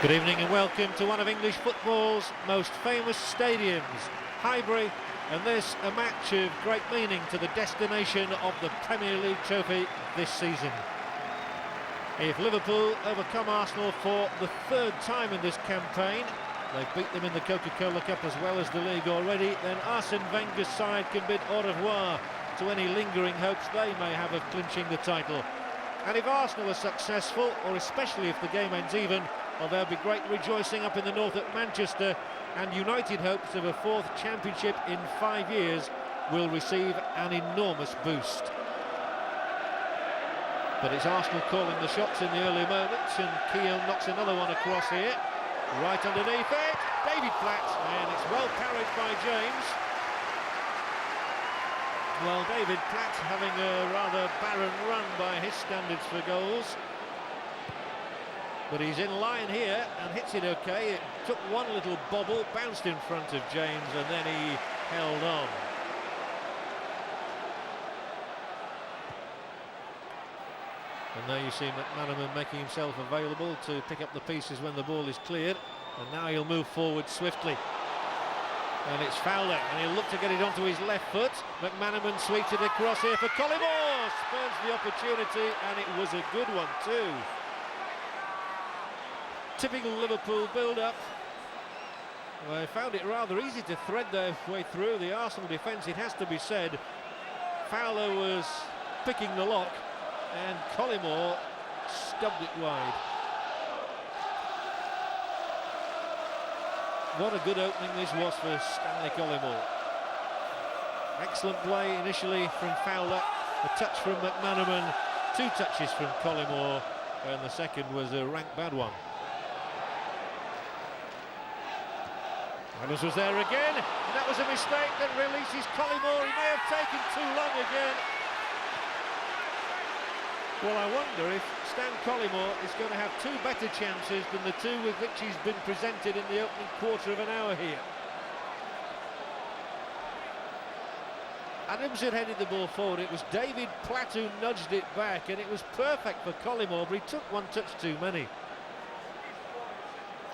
Good evening and welcome to one of English football's most famous stadiums, Highbury, and this a match of great meaning to the destination of the Premier League trophy this season. If Liverpool overcome Arsenal for the third time in this campaign, they've beat them in the Coca-Cola Cup as well as the league already, then Arsene Wenger's side can bid au revoir to any lingering hopes they may have of clinching the title. And if Arsenal are successful, or especially if the game ends even, well, there'll be great rejoicing up in the north at Manchester, and United hopes of a fourth championship in 5 years will receive an enormous boost. But it's Arsenal calling the shots in the early moments, and Keown knocks another one across here, right underneath it, David Platt, and it's well parried by James. Well, David Platt having a rather barren run by his standards for goals. But he's in line here and hits it okay. It took one little bobble, bounced in front of James, and then he held on. And now you see McManaman making himself available to pick up the pieces when the ball is cleared. And now he'll move forward swiftly. And it's Fowler, and he'll look to get it onto his left foot. McManaman sweeps it across here for Collymore. Spurs the opportunity, and it was a good one too. Typical Liverpool build-up. Well, they found it rather easy to thread their way through the Arsenal defence, it has to be said. Fowler was picking the lock, and Collymore stubbed it wide. What a good opening this was for Stanley Collymore. Excellent play initially from Fowler, a touch from McManaman, 2 touches from Collymore, and the second was a rank bad one. Adams was there again, and that was a mistake that releases Collymore. He may have taken too long again. Well, I wonder if Stan Collymore is going to have 2 better chances than the 2 with which he's been presented in the opening quarter of an hour here. Adams had headed the ball forward. It was David Platt who nudged it back, and it was perfect for Collymore, but he took 1 touch too many.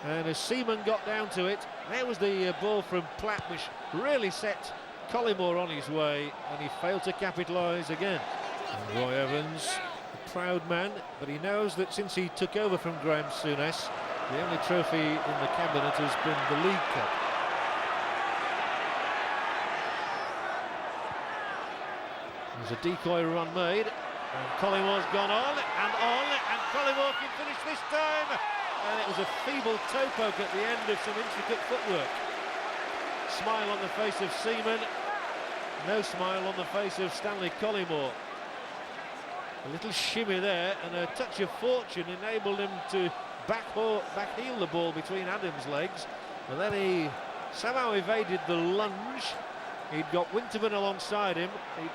And as Seaman got down to it, there was the ball from Platt, which really set Collymore on his way, and he failed to capitalise again. And Roy Evans, a proud man, but he knows that since he took over from Graham Souness, the only trophy in the cabinet has been the League Cup. There's a decoy run made, and Collymore's gone on, and Collymore can finish this time. And it was a feeble toe poke at the end of some intricate footwork. Smile on the face of Seaman, no smile on the face of Stanley Collymore. A little shimmy there, and a touch of fortune enabled him to backheel the ball between Adams' legs, and then he somehow evaded the lunge. He'd got Winterman alongside him. He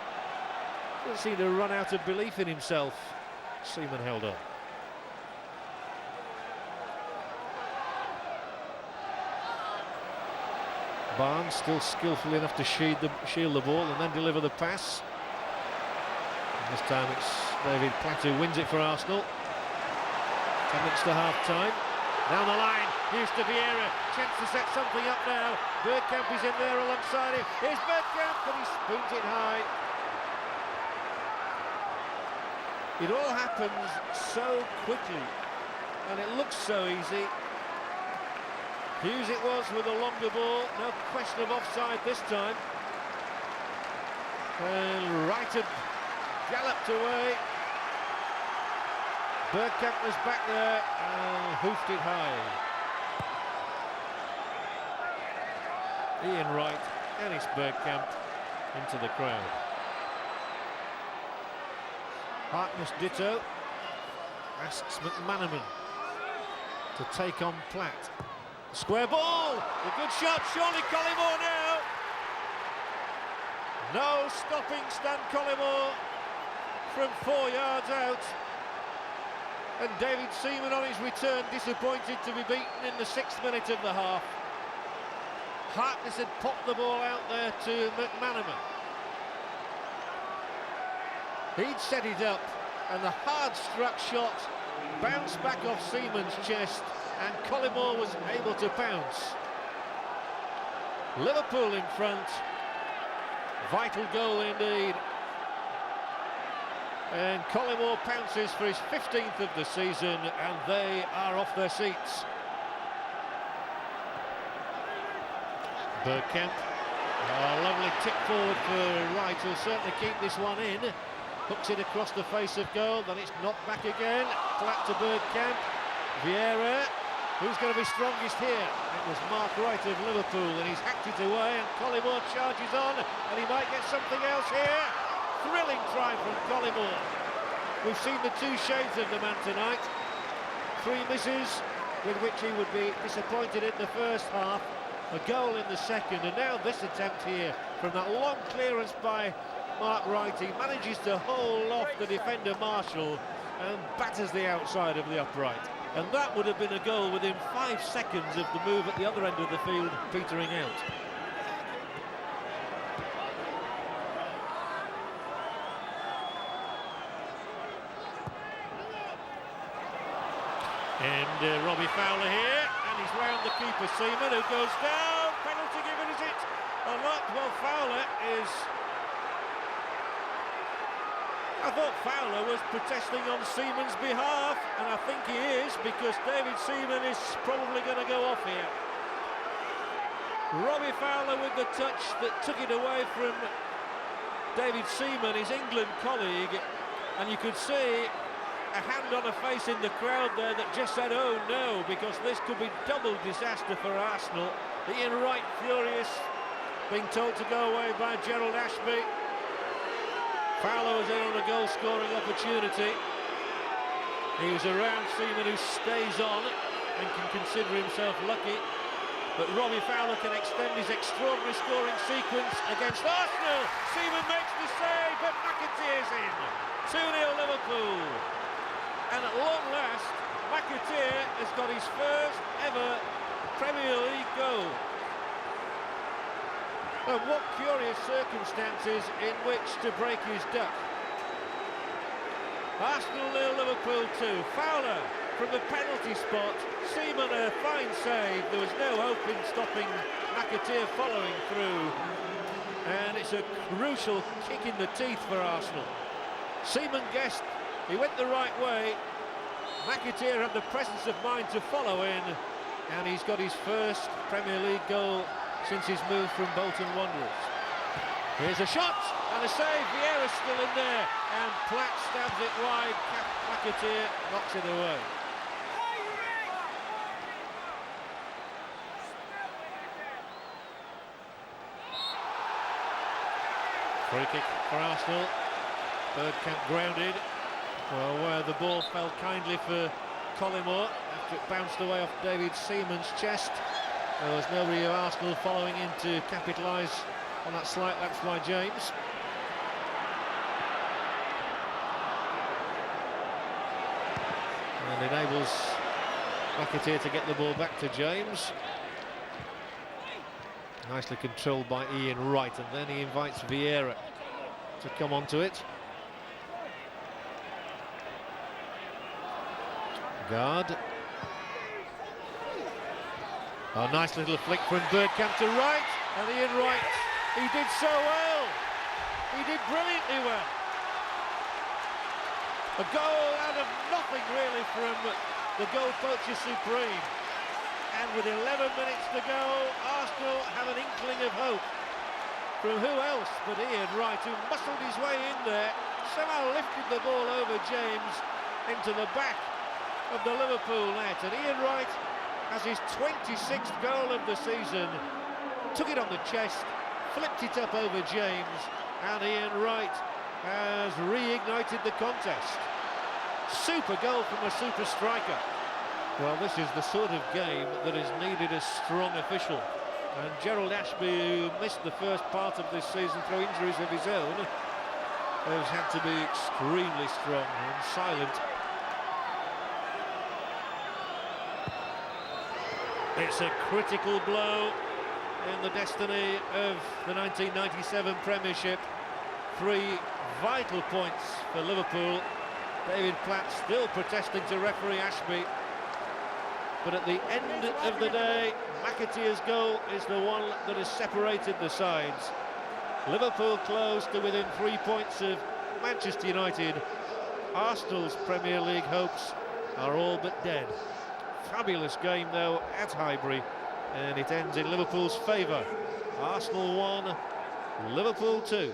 didn't seem to run out of belief in himself. Seaman held on. Barnes still skillful enough to shield the ball and then deliver the pass. And this time it's David Platt who wins it for Arsenal. 10 minutes to half-time. Down the line, Hughes to Vieira. Chance to set something up now. Bergkamp is in there alongside him. Here's Bergkamp, but he spoons it high. It all happens so quickly, and it looks so easy. Hughes it was with a longer ball, no question of offside this time. And Wright galloped away. Bergkamp was back there and hoofed it high. Ian Wright, Dennis Bergkamp into the crowd. Harkness ditto, asks McManaman to take on Platt. Square ball, a good shot, surely Collymore now. No stopping Stan Collymore from 4 yards out. And David Seaman on his return disappointed to be beaten in the 6th minute of the half. Harkness had popped the ball out there to McManaman. He'd set it up, and the hard-struck shot bounced back off Seaman's chest and Collymore was able to bounce. Liverpool in front. Vital goal indeed. And Collymore pounces for his 15th of the season, and they are off their seats. Bergkamp. Oh, lovely tip forward for Wright, who'll certainly keep this one in. Hooks it across the face of goal, then it's knocked back again. Flat to Bergkamp. Vieira. Who's going to be strongest here? It was Mark Wright of Liverpool, and he's hacked it away, and Collymore charges on, and he might get something else here. Thrilling try from Collymore. We've seen the two shades of the man tonight. 3 misses, with which he would be disappointed in the first half. A goal in the second, and now this attempt here from that long clearance by Mark Wright. He manages to hold off the defender Marshall and batters the outside of the upright. And that would have been a goal within 5 seconds of the move at the other end of the field petering out. And Robbie Fowler here, and he's round the keeper Seaman, who goes down. Penalty given, is it? Or not? Well, Fowler is... I thought Fowler was protesting on Seaman's behalf, and I think he is, because David Seaman is probably going to go off here. Robbie Fowler with the touch that took it away from David Seaman, his England colleague, and you could see a hand on a face in the crowd there that just said, oh no, because this could be double disaster for Arsenal. Ian Wright furious, being told to go away by Gerald Ashby. Fowler was in on a goal-scoring opportunity. He was around Seaman, who stays on and can consider himself lucky. But Robbie Fowler can extend his extraordinary scoring sequence against Arsenal. Seaman makes the save, but McAteer's in. 2-0 Liverpool. And at long last, McAteer has got his first ever Premier League goal. And what curious circumstances in which to break his duck. Arsenal 0, Liverpool 2. Fowler from the penalty spot. Seaman a fine save. There was no hope in stopping McAteer following through. And it's a crucial kick in the teeth for Arsenal. Seaman guessed he went the right way. McAteer had the presence of mind to follow in. And he's got his first Premier League goal since his move from Bolton Wanderers. Here's a shot and a save. Vieira's still in there, and Platt stabs it wide. McAteer knocks it away. Free kick for Arsenal. Bergkamp grounded. Well, where the ball fell kindly for Collymore after it bounced away off David Seaman's chest. There was nobody of Arsenal following in to capitalise on that slight lapse by James. And enables McAteer to get the ball back to James. Nicely controlled by Ian Wright, and then he invites Vieira to come onto it. Guard. A nice little flick from Bergkamp to Wright, and Ian Wright, he did so well. He did brilliantly well. A goal out of nothing really from the goal poacher supreme. And with 11 minutes to go, Arsenal have an inkling of hope. From who else but Ian Wright, who muscled his way in there, somehow lifted the ball over James into the back of the Liverpool net. And Ian Wright has his 26th goal of the season, took it on the chest, flipped it up over James, and Ian Wright has reignited the contest. Super goal from a super striker. Well, this is the sort of game that has needed a strong official, and Gerald Ashby, who missed the first part of this season through injuries of his own, has had to be extremely strong and silent. It's a critical blow in the destiny of the 1997 Premiership. 3 vital points for Liverpool. David Platt still protesting to referee Ashby. But at the end of the day, McAteer's goal is the one that has separated the sides. Liverpool close to within 3 points of Manchester United. Arsenal's Premier League hopes are all but dead. Fabulous game though at Highbury, and it ends in Liverpool's favour. Arsenal 1, Liverpool 2.